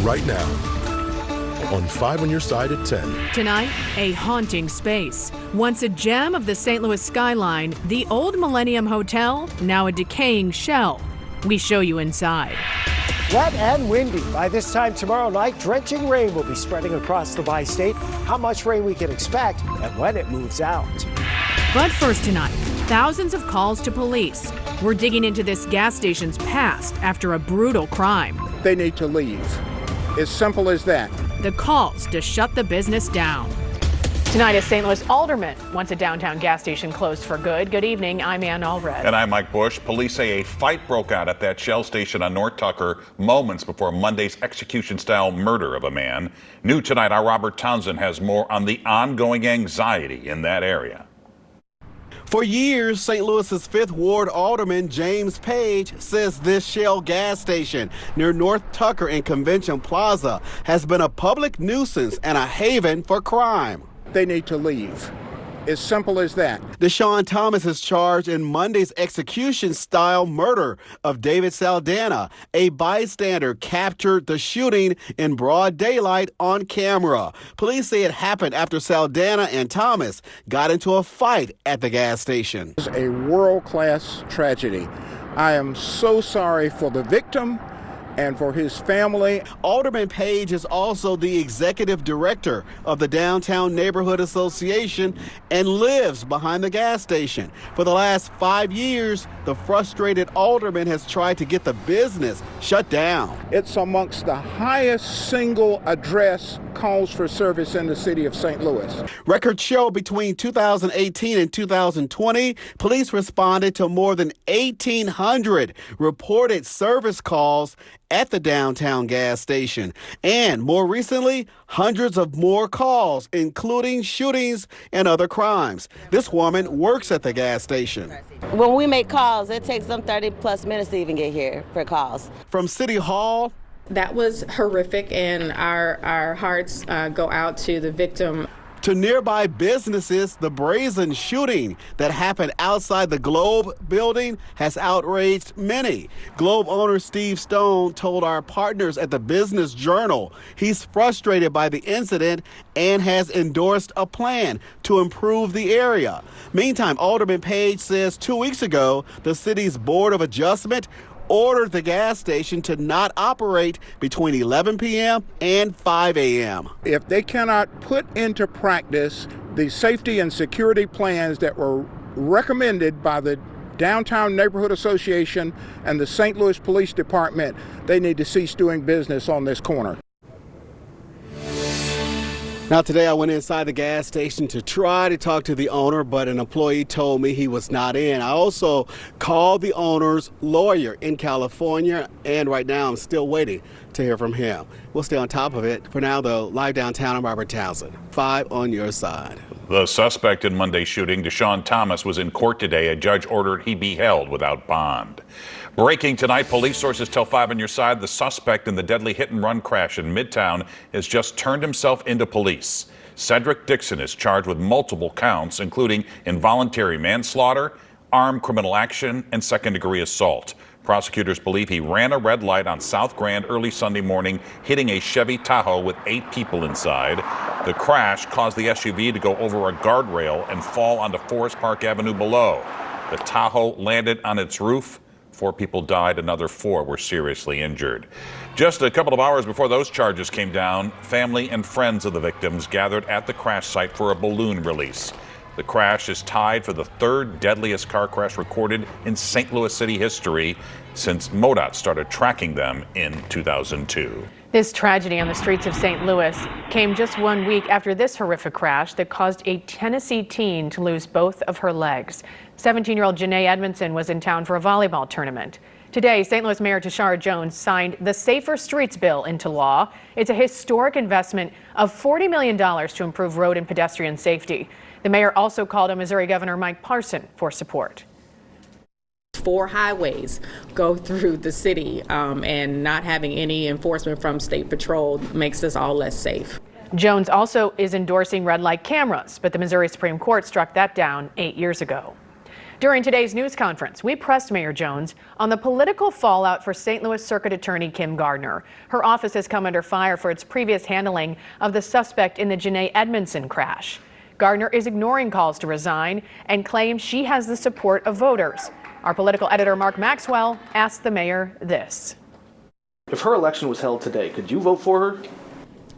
right now on 5 on Your Side at 10. Tonight, a haunting space. Once a gem of the St. Louis skyline, the old Millennium Hotel, now a decaying shell. We show you inside. Wet and windy. By this time tomorrow night, drenching rain will be spreading across the bi-state. How much rain we can expect and when it moves out. But first tonight, thousands of calls to police. We're digging into this gas station's past after a brutal crime. They need to leave. As simple as that. The calls to shut the business down. Tonight, a St. Louis alderman wants a downtown gas station closed for good. Good evening, I'm Ann Allred. And I'm Mike Bush. Police say a fight broke out at that Shell station on North Tucker moments before Monday's execution-style murder of a man. New tonight, our Robert Townsend has more on the ongoing anxiety in that area. For years, St. Louis's 5th Ward Alderman James Page says this Shell gas station near North Tucker and Convention Plaza has been a public nuisance and a haven for crime. They need to leave. As simple as that. Deshaun Thomas is charged in Monday's execution-style murder of David Saldana. A bystander captured the shooting in broad daylight on camera. Police say it happened after Saldana and Thomas got into a fight at the gas station. It's a world-class tragedy. I am so sorry for the victim and for his family. Alderman Page is also the executive director of the Downtown Neighborhood Association and lives behind the gas station. For the last 5 years, the frustrated alderman has tried to get the business shut down. It's amongst the highest single address calls for service in the city of St. Louis. Records show between 2018 and 2020, police responded to more than 1,800 reported service calls at the downtown gas station. And more recently, hundreds of more calls, including shootings and other crimes. This woman works at the gas station. When we make calls, it takes them 30 plus minutes to even get here for calls. From City Hall. That was horrific, and our hearts go out to the victim. To nearby businesses, the brazen shooting that happened outside the Globe building has outraged many. Globe owner Steve Stone told our partners at the Business Journal he's frustrated by the incident and has endorsed a plan to improve the area. Meantime, Alderman Page says 2 weeks ago, the city's Board of Adjustment ordered the gas station to not operate between 11 p.m. and 5 a.m. If they cannot put into practice the safety and security plans that were recommended by the Downtown Neighborhood Association and the St. Louis Police Department, they need to cease doing business on this corner. Now, today I went inside the gas station to try to talk to the owner, but an employee told me he was not in. I also called the owner's lawyer in California, and right now I'm still waiting to hear from him. We'll stay on top of it. For now, though, live downtown, I'm Robert Townsend. 5 on Your Side. The suspect in Monday's shooting, Deshaun Thomas, was in court today. A judge ordered he be held without bond. Breaking tonight, police sources tell 5 on Your Side the suspect in the deadly hit-and-run crash in Midtown has just turned himself into police. Cedric Dixon is charged with multiple counts, including involuntary manslaughter, armed criminal action, and second-degree assault. Prosecutors believe he ran a red light on South Grand early Sunday morning, hitting a Chevy Tahoe with 8 people inside. The crash caused the SUV to go over a guardrail and fall onto Forest Park Avenue below. The Tahoe landed on its roof. 4 people died, another 4 were seriously injured. Just a couple of hours before those charges came down, family and friends of the victims gathered at the crash site for a balloon release. The crash is tied for the 3rd deadliest car crash recorded in St. Louis City history since MoDOT started tracking them in 2002. This tragedy on the streets of St. Louis came just 1 week after this horrific crash that caused a Tennessee teen to lose both of her legs. 17-year-old Janae Edmondson was in town for a volleyball tournament. Today, St. Louis Mayor Tashara Jones signed the Safer Streets bill into law. It's a historic investment of $40 million to improve road and pedestrian safety. The mayor also called on Missouri Governor Mike Parson for support. 4 highways go through the city, and not having any enforcement from State Patrol makes us all less safe. Jones also is endorsing red light cameras, but the Missouri Supreme Court struck that down 8 years ago. During today's news conference, we pressed Mayor Jones on the political fallout for St. Louis Circuit Attorney Kim Gardner. Her office has come under fire for its previous handling of the suspect in the Janae Edmondson crash. Gardner is ignoring calls to resign and claims she has the support of voters. Our political editor Mark Maxwell asked the mayor this. If her election was held today, could you vote for her?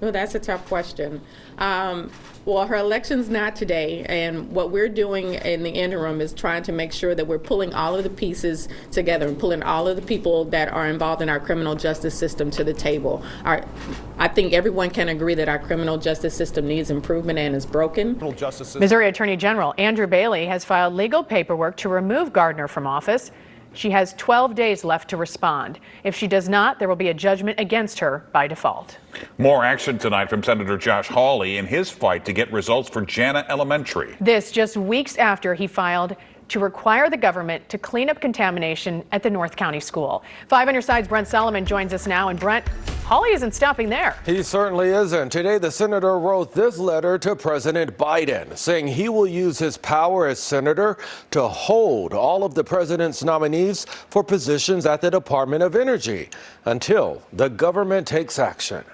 Well, that's a tough question. Well, her election's not today, and what we're doing in the interim is trying to make sure that we're pulling all of the pieces together and pulling all of the people that are involved in our criminal justice system to the table. I think everyone can agree that our criminal justice system needs improvement and is broken. Missouri Attorney General Andrew Bailey has filed legal paperwork to remove Gardner from office. She has 12 days left to respond. If she does not, there will be a judgment against her by default. More action tonight from Senator Josh Hawley in his fight to get results for Jana Elementary. This just weeks after he filed to require the government to clean up contamination at the North County School. 5 on your side's Brent Solomon joins us now. And Brent, Hawley isn't stopping there. He certainly isn't. Today, the senator wrote this letter to President Biden, saying he will use his power as senator to hold all of the president's nominees for positions at the Department of Energy until the government takes action.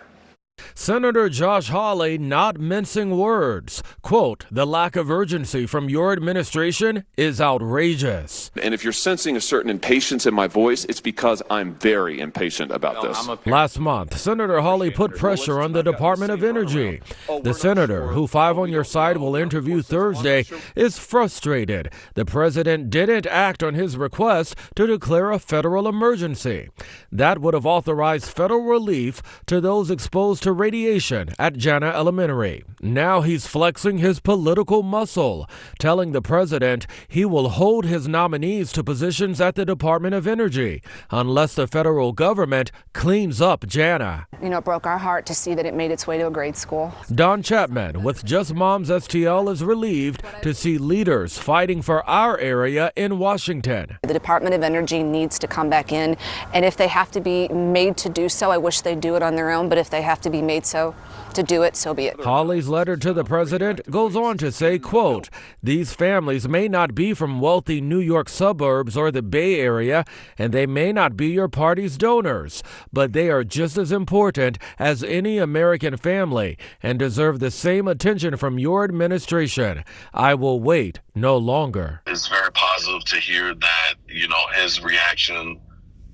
Senator Josh Hawley not mincing words. Quote, "The lack of urgency from your administration is outrageous." And if you're sensing a certain impatience in my voice, it's because I'm very impatient about this. Last month, Senator Hawley put pressure on the Department of Energy. The senator, who 5 on your side will interview Thursday, is frustrated the president didn't act on his request to declare a federal emergency. That would have authorized federal relief to those exposed to radiation at Jana Elementary. Now he's flexing his political muscle, telling the president he will hold his nominees to positions at the Department of Energy unless the federal government cleans up Jana. You know, it broke our heart to see that it made its way to a grade school. Don Chapman with Just Moms STL is relieved to see leaders fighting for our area in Washington. The Department of Energy needs to come back in, and if they have to be made to do so, I wish they'd do it on their own, but if they have to be made so to do it, so be it. Hawley's letter to the president goes on to say, quote, "These families may not be from wealthy New York suburbs or the Bay Area, and they may not be your party's donors, but they are just as important as any American family and deserve the same attention from your administration. I will wait no longer." It's very positive to hear that, you know, his reaction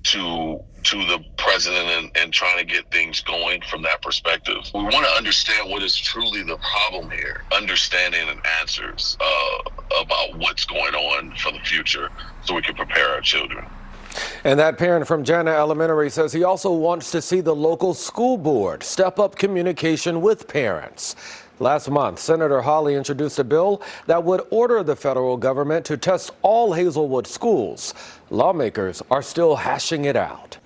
to the president and trying to get things going from that perspective. We want to understand what is truly the problem here, understanding and answers about what's going on for the future so we can prepare our children. And that parent from Jana Elementary says he also wants to see the local school board step up communication with parents. Last month, Senator Hawley introduced a bill that would order the federal government to test all Hazelwood schools. Lawmakers are still hashing it out.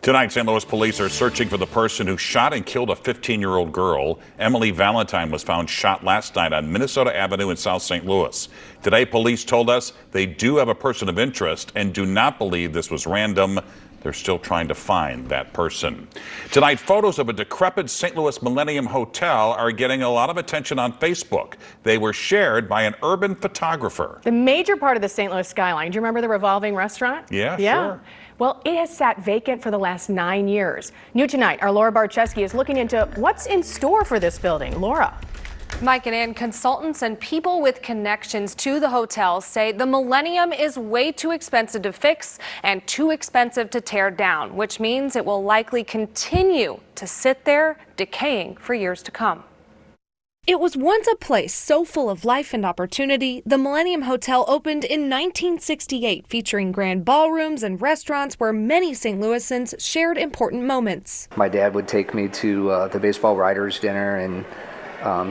Tonight, St. Louis police are searching for the person who shot and killed a 15-year-old girl. Emily Valentine was found shot last night on Minnesota Avenue in South St. Louis. Today, police told us they do have a person of interest and do not believe this was random. They're still trying to find that person. Tonight, photos of a decrepit St. Louis Millennium Hotel are getting a lot of attention on Facebook. They were shared by an urban photographer. The major part of the St. Louis skyline, do you remember the revolving restaurant? Yeah, sure. Well, it has sat vacant for the last 9 years. New tonight, our Laura Barczewski is looking into what's in store for this building. Laura. Mike and Ann, consultants and people with connections to the hotel say the Millennium is way too expensive to fix and too expensive to tear down, which means it will likely continue to sit there decaying for years to come. It was once a place so full of life and opportunity. The Millennium Hotel opened in 1968, featuring grand ballrooms and restaurants where many St. Louisans shared important moments. My dad would take me to the baseball writers' dinner, and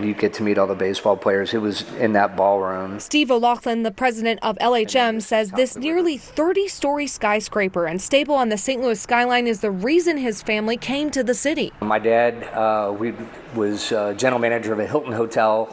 you get to meet all the baseball players. It was in that ballroom. Steve O'Loughlin, the president of LHM, says this nearly 30-story skyscraper and staple on the St. Louis skyline is the reason his family came to the city. My dad was general manager of a Hilton hotel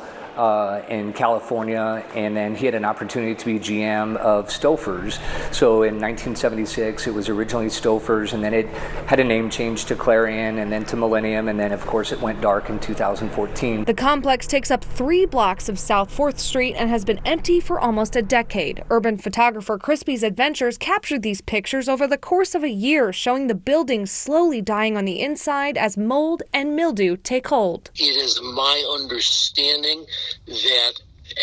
in California, and then he had an opportunity to be GM of Stouffer's. So in 1976, it was originally Stouffer's, and then it had a name change to Clarion, and then to Millennium, and then of course it went dark in 2014. The complex takes up 3 blocks of South 4th Street and has been empty for almost a decade. Urban photographer Crispy's Adventures captured these pictures over the course of a year, showing the building slowly dying on the inside as mold and mildew take hold. It is my understanding that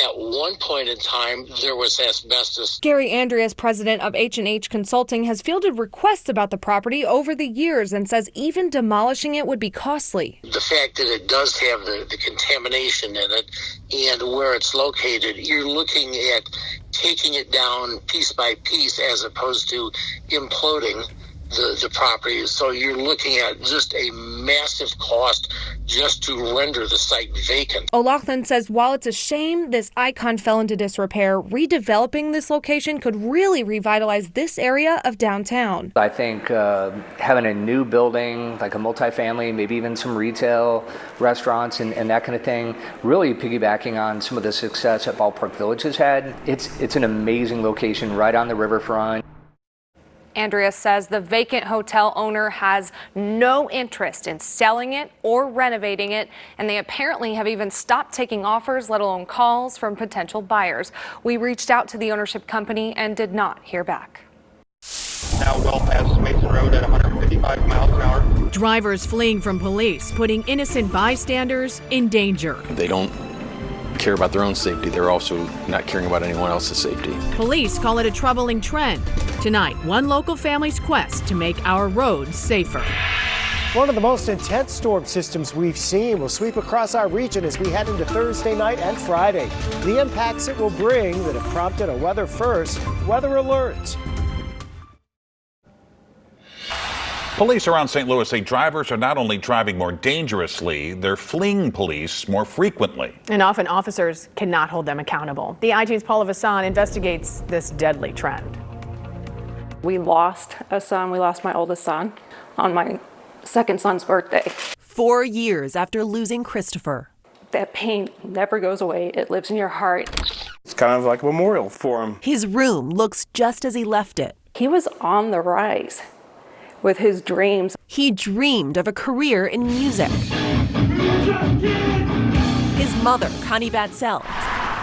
at one point in time there was asbestos. Gary Andreas, president of H&H Consulting, has fielded requests about the property over the years and says even demolishing it would be costly. The fact that it does have the contamination in it and where it's located, you're looking at taking it down piece by piece as opposed to imploding the property. So you're looking at just a massive cost just to render the site vacant. O'Loughlin says while it's a shame this icon fell into disrepair, redeveloping this location could really revitalize this area of downtown. I think having a new building, like a multifamily, maybe even some retail, restaurants and that kind of thing, really piggybacking on some of the success that Ballpark Village has had. It's an amazing location right on the riverfront. Andreas says the vacant hotel owner has no interest in selling it or renovating it, and they apparently have even stopped taking offers, let alone calls from potential buyers. We reached out to the ownership company and did not hear back. Now well past Mason Road at 155 miles an hour. Drivers fleeing from police, putting innocent bystanders in danger. They don't care about their own safety. They're also not caring about anyone else's safety. Police call it a troubling trend. Tonight, one local family's quest to make our roads safer. One of the most intense storm systems we've seen will sweep across our region as we head into Thursday night and Friday. The impacts it will bring that have prompted a weather first weather alert. Police around St. Louis say drivers are not only driving more dangerously, they're fleeing police more frequently. And often officers cannot hold them accountable. The IG's Paula Vassan investigates this deadly trend. We lost a son. We lost my oldest son on my second son's birthday. 4 years after losing Christopher. That pain never goes away. It lives in your heart. It's kind of like a memorial for him. His room looks just as he left it. He was on the rise with his dreams. He dreamed of a career in music. His mother, Connie Batzel,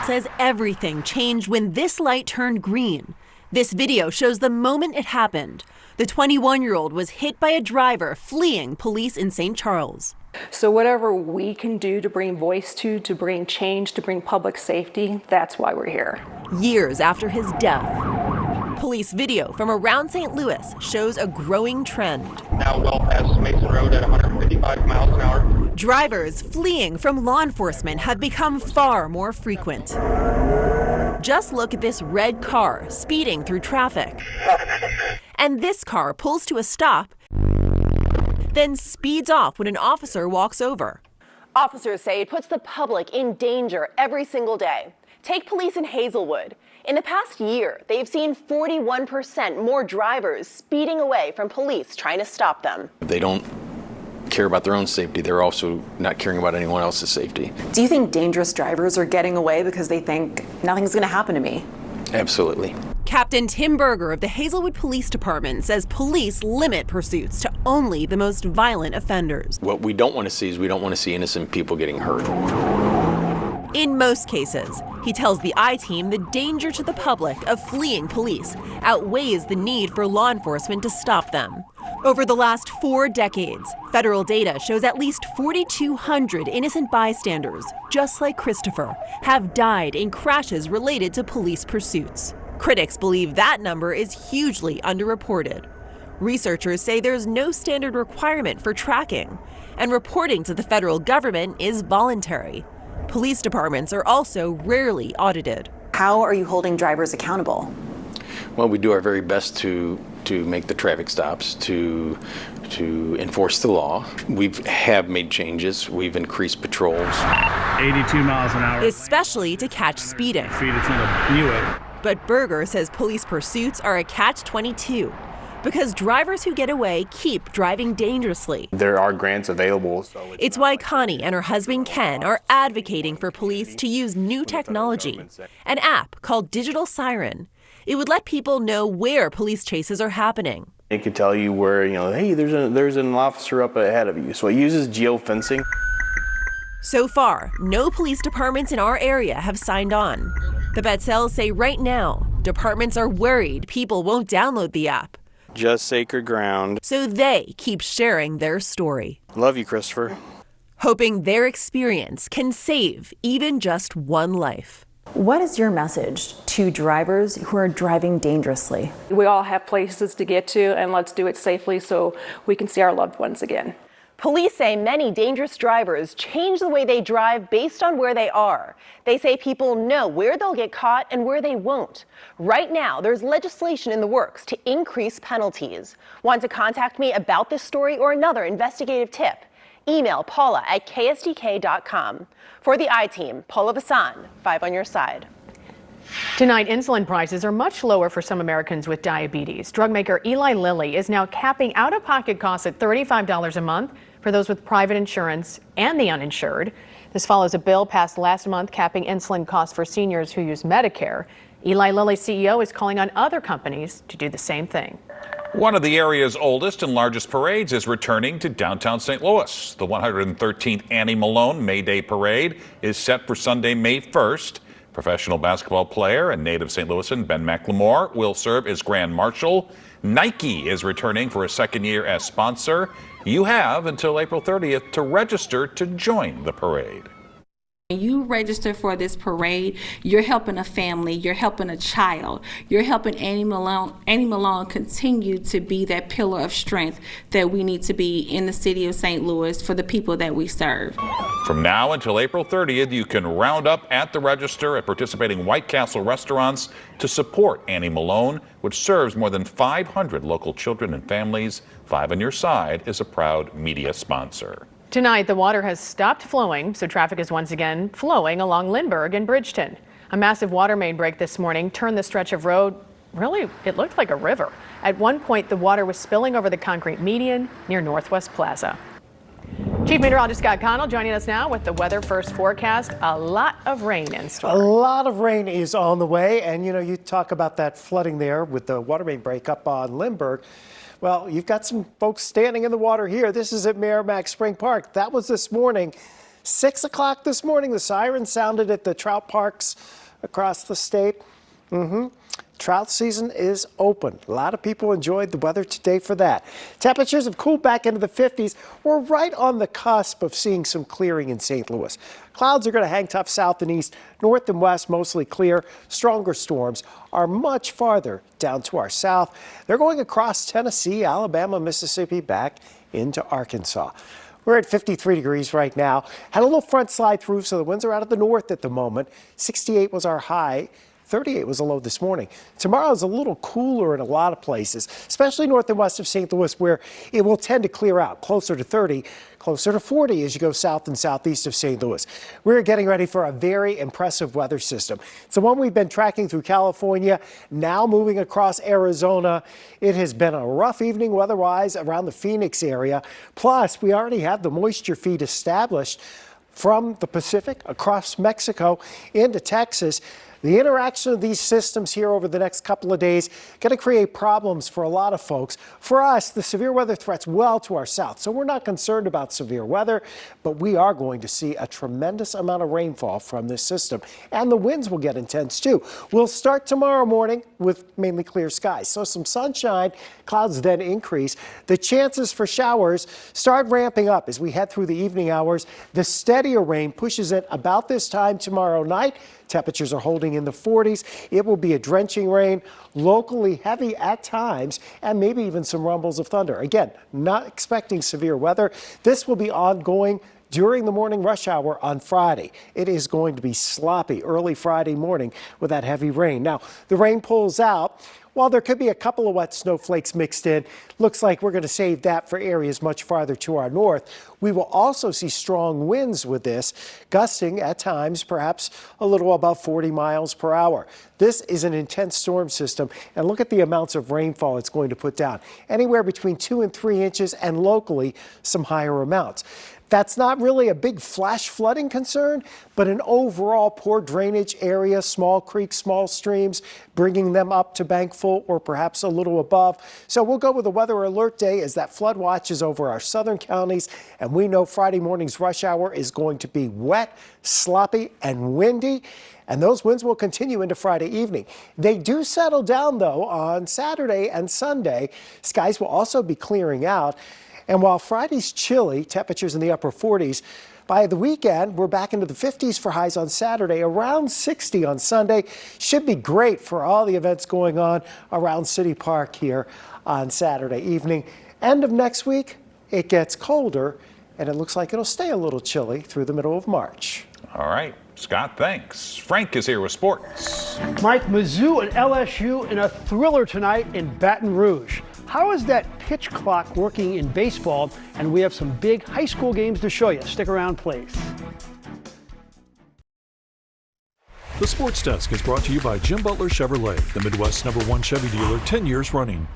says everything changed when this light turned green. This video shows the moment it happened. The 21-year-old was hit by a driver fleeing police in St. Charles. So whatever we can do to bring voice to bring change, to bring public safety, that's why we're here. Years after his death. Police video from around St. Louis shows a growing trend. Now well past Mason Road at 155 miles an hour. Drivers fleeing from law enforcement have become far more frequent. Just look at this red car speeding through traffic. And this car pulls to a stop, then speeds off when an officer walks over. Officers say it puts the public in danger every single day. Take police in Hazelwood. In the past year, they've seen 41% more drivers speeding away from police trying to stop them. They don't care about their own safety. They're also not caring about anyone else's safety. Do you think dangerous drivers are getting away because they think nothing's going to happen to me? Absolutely. Captain Tim Berger of the Hazelwood Police Department says police limit pursuits to only the most violent offenders. What we don't want to see is we don't want to see innocent people getting hurt. In most cases, he tells the I-Team the danger to the public of fleeing police outweighs the need for law enforcement to stop them. Over the last 4 decades, federal data shows at least 4,200 innocent bystanders, just like Christopher, have died in crashes related to police pursuits. Critics believe that number is hugely underreported. Researchers say there's no standard requirement for tracking, and reporting to the federal government is voluntary. Police departments are also rarely audited. How are you holding drivers accountable? Well, we do our very best to make the traffic stops, to enforce the law. We have made changes. We've increased patrols. 82 miles an hour. Especially to catch speeding. Speed, it's not a Buick. But Berger says police pursuits are a catch-22. Because drivers who get away keep driving dangerously. There are grants available. So It's why Connie and her husband Ken are advocating for police to use new technology, an app called Digital Siren. It would let people know where police chases are happening. It could tell you where, hey, there's an officer up ahead of you. So it uses geofencing. So far, no police departments in our area have signed on. The Betzels say right now, departments are worried people won't download the app. Just sacred ground. So they keep sharing their story. Love you, Christopher. Hoping their experience can save even just one life. What is your message to drivers who are driving dangerously? We all have places to get to, and let's do it safely so we can see our loved ones again. Police say many dangerous drivers change the way they drive based on where they are. They say people know where they'll get caught and where they won't. Right now, there's legislation in the works to increase penalties. Want to contact me about this story or another investigative tip? Email paula@ksdk.com. For the I-Team, Paula Vasan, 5 on your side. Tonight, insulin prices are much lower for some Americans with diabetes. Drug maker Eli Lilly is now capping out-of-pocket costs at $35 a month for those with private insurance and the uninsured. This follows a bill passed last month capping insulin costs for seniors who use Medicare. Eli Lilly's CEO is calling on other companies to do the same thing. One of the area's oldest and largest parades is returning to downtown St. Louis. The 113th Annie Malone May Day Parade is set for Sunday, May 1st. Professional basketball player and native St. Louisan Ben McLemore will serve as Grand Marshal. Nike is returning for a second year as sponsor. You have until April 30th to register to join the parade. When you register for this parade, you're helping a family, you're helping a child, you're helping Annie Malone continue to be that pillar of strength that we need to be in the city of St. Louis for the people that we serve. From now until April 30th, you can round up at the register at participating White Castle restaurants to support Annie Malone, which serves more than 500 local children and families. 5 on Your Side is a proud media sponsor. Tonight, the water has stopped flowing, so traffic is once again flowing along Lindbergh and Bridgeton. A massive water main break this morning turned the stretch of road, really, it looked like a river. At one point, the water was spilling over the concrete median near Northwest Plaza. Chief Meteorologist Scott Connell joining us now with the Weather First forecast. A lot of rain in store. A lot of rain is on the way, and you talk about that flooding there with the water main break up on Lindbergh. Well, you've got some folks standing in the water here. This is at Merrimack Spring Park. That was this morning. 6 o'clock this morning, the siren sounded at the trout parks across the state. Trout season is open. A lot of people enjoyed the weather today for that. Temperatures have cooled back into the 50s. We're right on the cusp of seeing some clearing in St. Louis. Clouds are going to hang tough south and east, north and west mostly clear. Stronger storms are much farther down to our south. They're going across Tennessee, Alabama, Mississippi, back into Arkansas. We're at 53 degrees right now. Had a little front slide through, so the winds are out of the north at the moment. 68 was our high. 38 was a low this morning. Tomorrow is a little cooler in a lot of places, especially north and west of St. Louis, where it will tend to clear out closer to 30, closer to 40 as you go south and southeast of St. Louis. We're getting ready for a very impressive weather system. It's the one we've been tracking through California, now moving across Arizona. It has been a rough evening weather-wise around the Phoenix area. Plus, we already have the moisture feed established from the Pacific across Mexico into Texas. The interaction of these systems here over the next couple of days going to create problems for a lot of folks. For us, the severe weather threat's well to our south, so we're not concerned about severe weather, but we are going to see a tremendous amount of rainfall from this system, and the winds will get intense too. We'll start tomorrow morning with mainly clear skies, so some sunshine, clouds then increase. The chances for showers start ramping up as we head through the evening hours. The steadier rain pushes in about this time tomorrow night. Temperatures are holding in the 40s. It will be a drenching rain, locally heavy at times, and maybe even some rumbles of thunder. Again, not expecting severe weather. This will be ongoing during the morning rush hour on Friday. It is going to be sloppy early Friday morning with that heavy rain. Now, the rain pulls out. While there could be a couple of wet snowflakes mixed in, looks like we're going to save that for areas much farther to our north. We will also see strong winds with this, gusting at times perhaps a little above 40 miles per hour. This is an intense storm system, and look at the amounts of rainfall it's going to put down. Anywhere between 2 and 3 inches, and locally some higher amounts. That's not really a big flash flooding concern, but an overall poor drainage area, small creeks, small streams, bringing them up to bank full or perhaps a little above. So we'll go with a weather alert day as that flood watch is over our southern counties. And we know Friday morning's rush hour is going to be wet, sloppy, and windy. And those winds will continue into Friday evening. They do settle down, though, on Saturday and Sunday. Skies will also be clearing out. And while Friday's chilly, temperatures in the upper 40s, by the weekend, we're back into the 50s for highs on Saturday, around 60 on Sunday. Should be great for all the events going on around City Park here on Saturday evening. End of next week, it gets colder, and it looks like it'll stay a little chilly through the middle of March. All right, Scott, thanks. Frank is here with sports. Mike, Mizzou and LSU in a thriller tonight in Baton Rouge. How is that pitch clock working in baseball? And we have some big high school games to show you. Stick around, please. The Sports Desk is brought to you by Jim Butler Chevrolet, the Midwest's #1 Chevy dealer, 10 years running.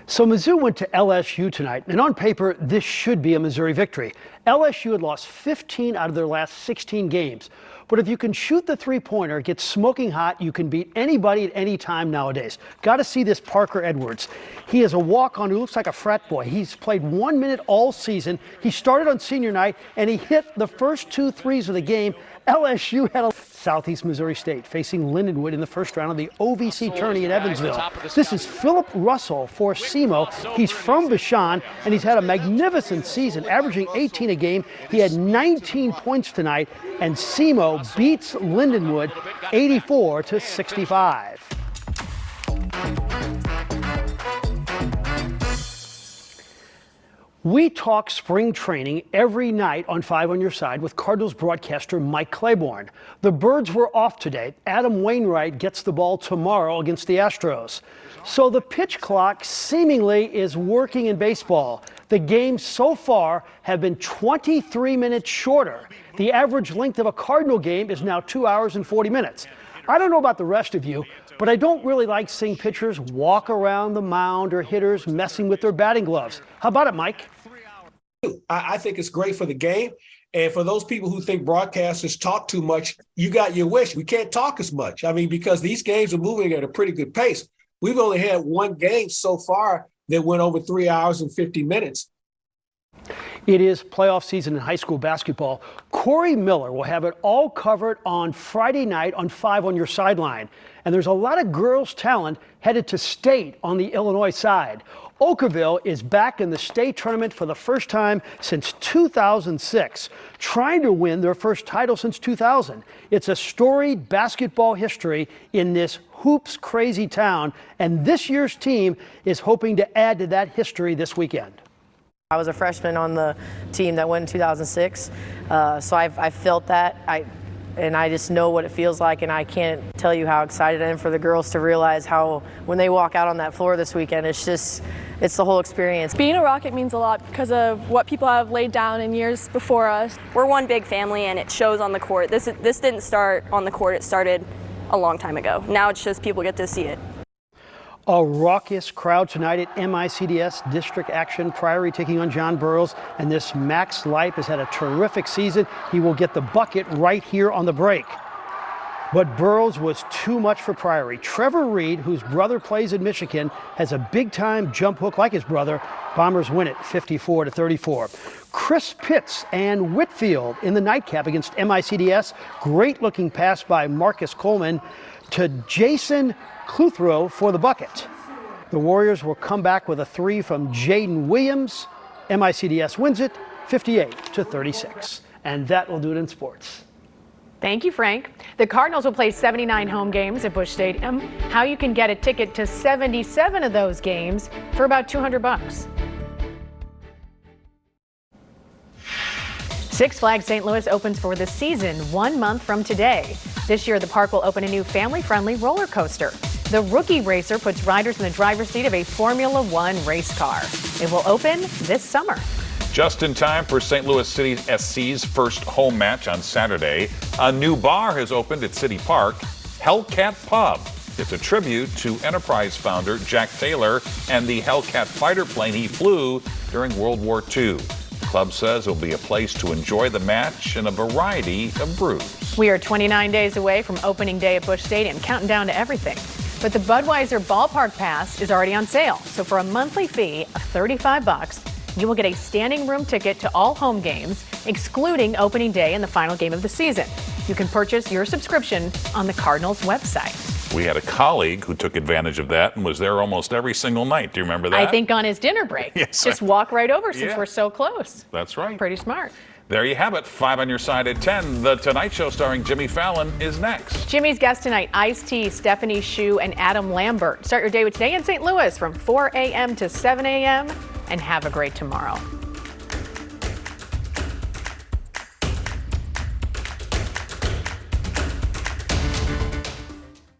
So Mizzou went to LSU tonight, and on paper, this should be a Missouri victory. LSU had lost 15 out of their last 16 games. But if you can shoot the three-pointer, get smoking hot, you can beat anybody at any time nowadays. Got to see this Parker Edwards. He is a walk-on who looks like a frat boy. He's played 1 minute all season. He started on senior night, and he hit the first 2 threes of the game. LSU had a Southeast Missouri State facing Lindenwood in the first round of the OVC tourney in Evansville. This is Philip Russell for SEMO. He's from Bashan, and he's had a magnificent season, averaging 18 a game. He had 19 points tonight, and SEMO beats Lindenwood 84-65. We talk spring training every night on 5 on Your Side with Cardinals broadcaster Mike Claiborne. The Birds were off today. Adam Wainwright gets the ball tomorrow against the Astros. So the pitch clock seemingly is working in baseball. The games so far have been 23 minutes shorter. The average length of a Cardinal game is now 2 hours and 40 minutes. I don't know about the rest of you, but I don't really like seeing pitchers walk around the mound or hitters messing with their batting gloves. How about it, Mike? I think it's great for the game. And for those people who think broadcasters talk too much, you got your wish. We can't talk as much. I mean, because these games are moving at a pretty good pace. We've only had one game so far that went over 3 hours and 50 minutes. It is playoff season in high school basketball. Corey Miller will have it all covered on Friday night on 5 on Your Sideline. And there's a lot of girls' talent headed to state on the Illinois side. Oakville is back in the state tournament for the first time since 2006, trying to win their first title since 2000. It's a storied basketball history in this hoops crazy town, and this year's team is hoping to add to that history this weekend. I was a freshman on the team that won in 2006, so I felt that. And I just know what it feels like, and I can't tell you how excited I am for the girls to realize how, when they walk out on that floor this weekend, it's the whole experience. Being a Rocket means a lot because of what people have laid down in years before us. We're one big family, and it shows on the court. This didn't start on the court, it started a long time ago. Now it's just people get to see it. A raucous crowd tonight at MICDS District Action. Priory taking on John Burroughs, and this Max Leip has had a terrific season. He will get the bucket right here on the break. But Burroughs was too much for Priory. Trevor Reed, whose brother plays in Michigan, has a big-time jump hook like his brother. Bombers win it 54-34. Chris Pitts and Whitfield in the nightcap against MICDS. Great-looking pass by Marcus Coleman to Jason Cluthrow for the bucket. The Warriors will come back with a 3 from Jaden Williams. MICDS wins it 58-36. And that will do it in sports. Thank you, Frank. The Cardinals will play 79 home games at Busch Stadium. How you can get a ticket to 77 of those games for about $200. Six Flags St. Louis opens for the season 1 month from today. This year, the park will open a new family-friendly roller coaster. The Rookie Racer puts riders in the driver's seat of a Formula One race car. It will open this summer. Just in time for St. Louis City SC's first home match on Saturday, a new bar has opened at City Park, Hellcat Pub. It's a tribute to Enterprise founder Jack Taylor and the Hellcat fighter plane he flew during World War II. The club says it'll be a place to enjoy the match and a variety of brews. We are 29 days away from opening day at Busch Stadium, counting down to everything. But the Budweiser Ballpark Pass is already on sale. So for a monthly fee of $35, you will get a standing room ticket to all home games, excluding opening day and the final game of the season. You can purchase your subscription on the Cardinals website. We had a colleague who took advantage of that and was there almost every single night. Do you remember that? I think on his dinner break. Yes, Just walk right over since we're so close. That's right. Pretty smart. There you have it. 5 on your side at 10. The Tonight Show starring Jimmy Fallon is next. Jimmy's guest tonight, Ice-T, Stephanie Hsu, and Adam Lambert. Start your day with Today in St. Louis from 4 a.m. to 7 a.m. and have a great tomorrow.